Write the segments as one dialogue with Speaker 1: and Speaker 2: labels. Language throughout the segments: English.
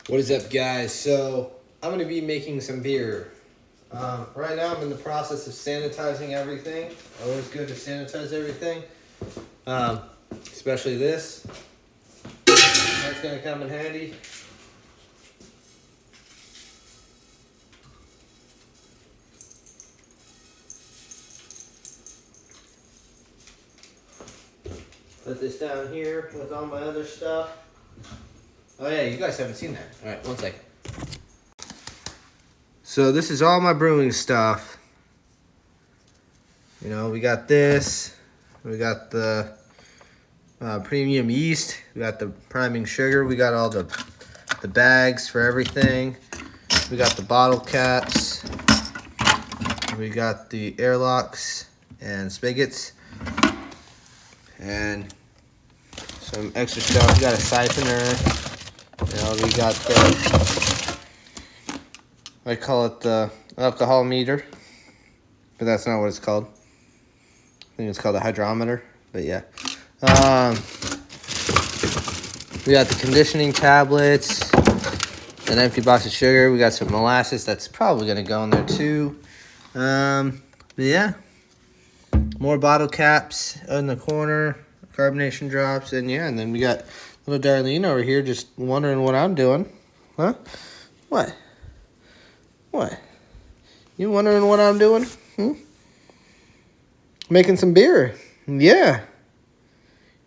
Speaker 1: What is up, guys? So I'm gonna be making some beer. Right now I'm in the process of sanitizing everything. Always good to sanitize everything, especially this. That's gonna come in handy. Put this down here with all my other stuff. Oh yeah, you guys haven't seen that. All right, one second. So this is all my brewing stuff. You know, we got this. We got the premium yeast. We got the priming sugar. We got all the bags for everything. We got the bottle caps. We got the airlocks and spigots. And some extra stuff. We got a siphoner. You know, we got the, I call it the alcohol meter, but that's not what it's called. I think it's called a hydrometer, but yeah. We got the conditioning tablets, an empty box of sugar. We got some molasses that's probably gonna go in there too. But yeah, more bottle caps in the corner, carbonation drops, and yeah, and then we got little Darlene over here just wondering what I'm doing. Huh? What? What? You wondering what I'm doing? Making some beer. Yeah.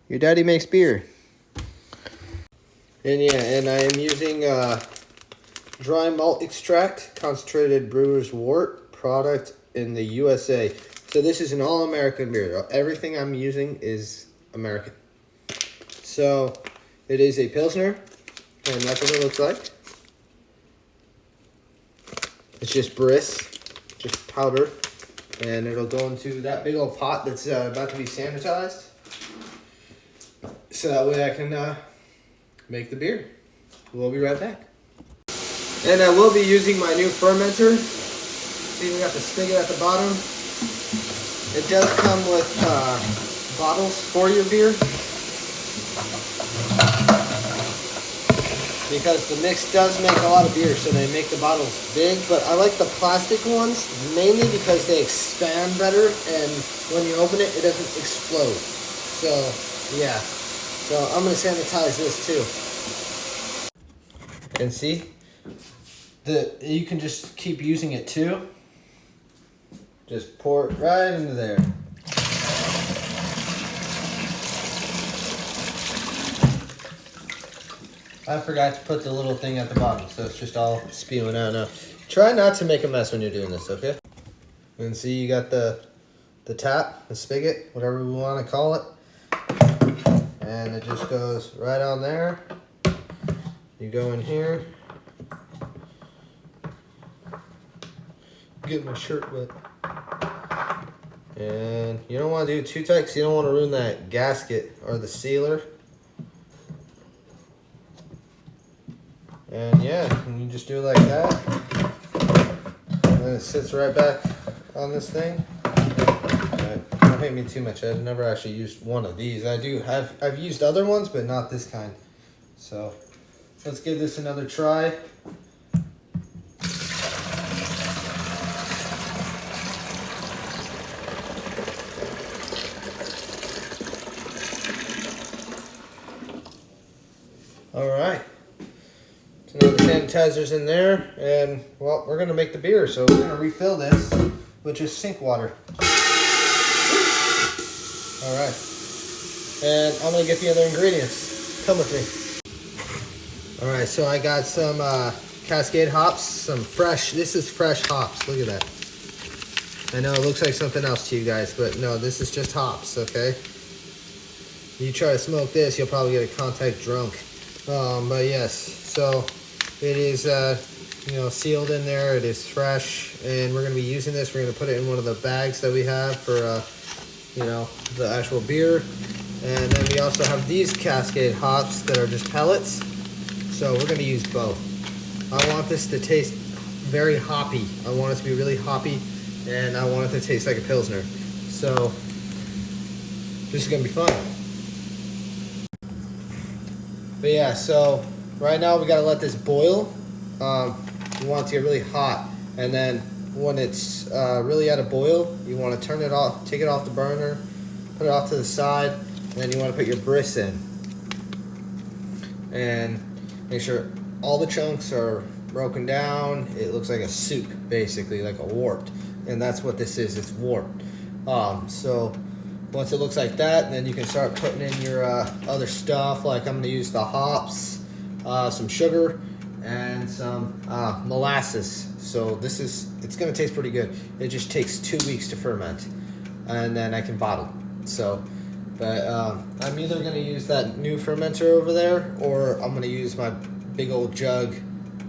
Speaker 1: Your daddy makes beer. And yeah, and I am using dry malt extract, concentrated brewer's wort product in the USA. So this is an all-American beer. Everything I'm using is American. So it is a Pilsner, and that's what it looks like. It's just brisk, just powder, and it'll go into that big old pot that's about to be sanitized. So that way I can make the beer. We'll be right back. And I will be using my new fermenter. See, we got the spigot at the bottom. It does come with bottles for your beer, because the mix does make a lot of beer, so they make the bottles big. But I like the plastic ones mainly because they expand better, and when you open it, it doesn't explode. So yeah, so I'm gonna sanitize this too. And see, you can just keep using it too. Just pour it right into there. I forgot to put the little thing at the bottom, so it's just all spewing out now. Try not to make a mess when you're doing this, okay? And see, you got the tap, the spigot, whatever we want to call it. And it just goes right on there. You go in here. Get my shirt wet. And you don't want to do it too tight because you don't want to ruin that gasket or the sealer. And yeah, and you just do it like that. And then it sits right back on this thing. Don't hate me too much. I've never actually used one of these. I've used other ones, but not this kind. So let's give this another try. All right. So now the sanitizer's in there, and well, we're gonna make the beer, so we're gonna refill this with just sink water. All right. And I'm gonna get the other ingredients. Come with me. All right, so I got some Cascade hops, some fresh, this is fresh hops, look at that. I know it looks like something else to you guys, but no, this is just hops, okay? You try to smoke this, you'll probably get a contact drunk. But yes, so it is, you know, sealed in there. It is fresh, and we're going to be using this. We're going to put it in one of the bags that we have for, you know, the actual beer. And then we also have these Cascade hops that are just pellets. So we're going to use both. I want this to taste very hoppy. I want it to be really hoppy, and I want it to taste like a Pilsner. So this is going to be fun. But yeah, so right now we gotta let this boil. You want it to get really hot, and then when it's really at a boil, you want to turn it off, take it off the burner, put it off to the side, and then you want to put your bris in. And make sure all the chunks are broken down. It looks like a soup, basically, like a warped. And that's what this is, it's warped. So once it looks like that, then you can start putting in your other stuff. Like I'm gonna use the hops, some sugar, and some molasses. So it's gonna taste pretty good. It just takes 2 weeks to ferment, and then I can bottle. So, but I'm either gonna use that new fermenter over there, or I'm gonna use my big old jug,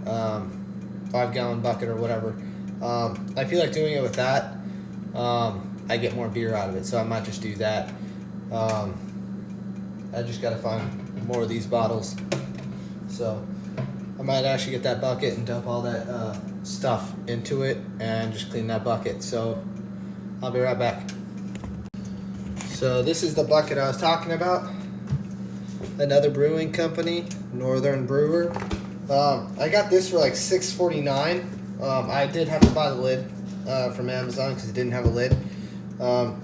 Speaker 1: 5-gallon bucket or whatever. I feel like doing it with that. I get more beer out of it, so I might just do that. I just gotta find more of these bottles. So I might actually get that bucket and dump all that stuff into it and just clean that bucket. So I'll be right back. So this is the bucket I was talking about. Another brewing company, Northern Brewer. I got this for like $6.49. I did have to buy the lid from Amazon because it didn't have a lid. But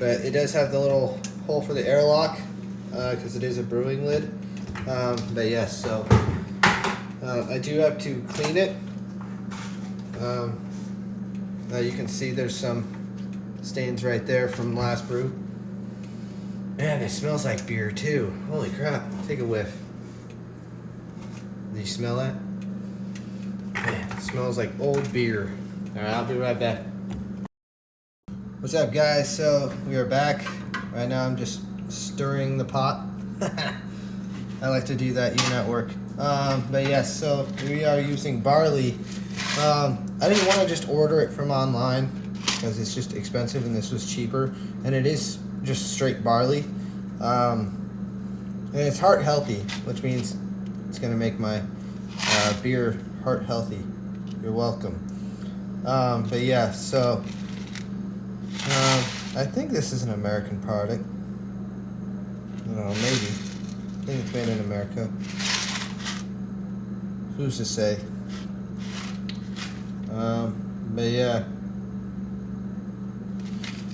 Speaker 1: it does have the little hole for the airlock because it is a brewing lid. But yes, so I do have to clean it. Now you can see there's some stains right there from last brew. Man, it smells like beer too. Holy crap, take a whiff. Do you smell that? Man, it smells like old beer. All right, I'll be right back. What's up, guys? So we are back. Right now I'm just stirring the pot. I like to do that even at work. But yes, so we are using barley. I didn't want to just order it from online because it's just expensive, and this was cheaper. And it is just straight barley. And it's heart healthy, which means it's going to make my beer heart healthy. You're welcome. But yeah, so I think this is an American product. I don't know, maybe. I think it's made in America. Who's to say? But yeah.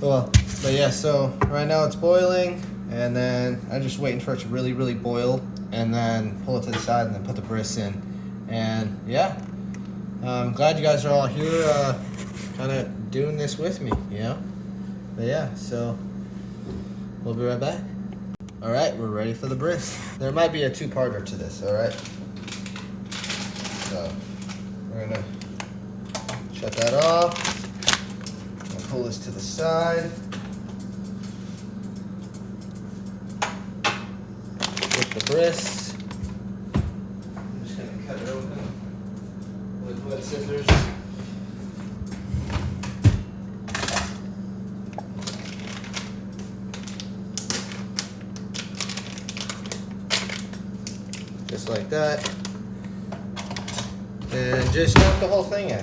Speaker 1: Well, but yeah, so right now it's boiling, and then I'm just waiting for it to really, really boil, and then pull it to the side and then put the bris in. And yeah, I'm glad you guys are all here kind of doing this with me, you know? But yeah, so we'll be right back. All right, we're ready for the bris. There might be a two-parter to this, all right? So we're gonna shut that off and pull this to the side. With the bris, I'm just gonna cut it open with wet scissors. Just like that. And just dump the whole thing in.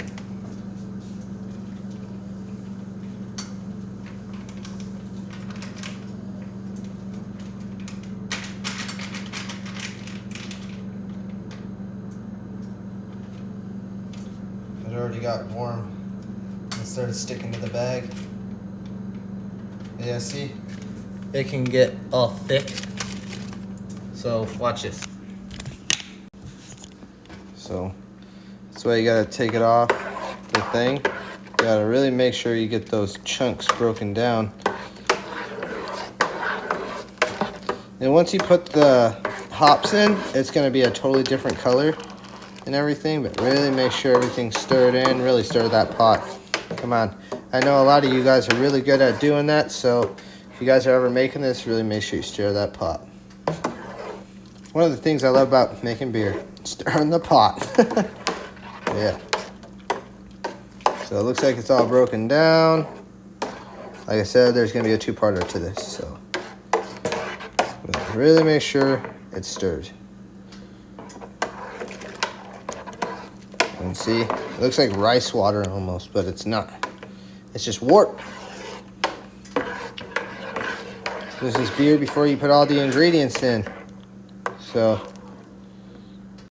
Speaker 1: It already got warm and started sticking to the bag. Yeah, see? It can get all thick. So watch this. So that's why you gotta take it off the thing. You gotta really make sure you get those chunks broken down. And once you put the hops in, it's gonna be a totally different color and everything, but really make sure everything's stirred in. Really stir that pot. Come on. I know a lot of you guys are really good at doing that, so if you guys are ever making this, really make sure you stir that pot. One of the things I love about making beer, stirring the pot. Yeah. So it looks like it's all broken down. Like I said, there's gonna be a two-parter to this, so really make sure it's stirred. And see, it looks like rice water almost, but it's not. It's just wort. This is beer before you put all the ingredients in. So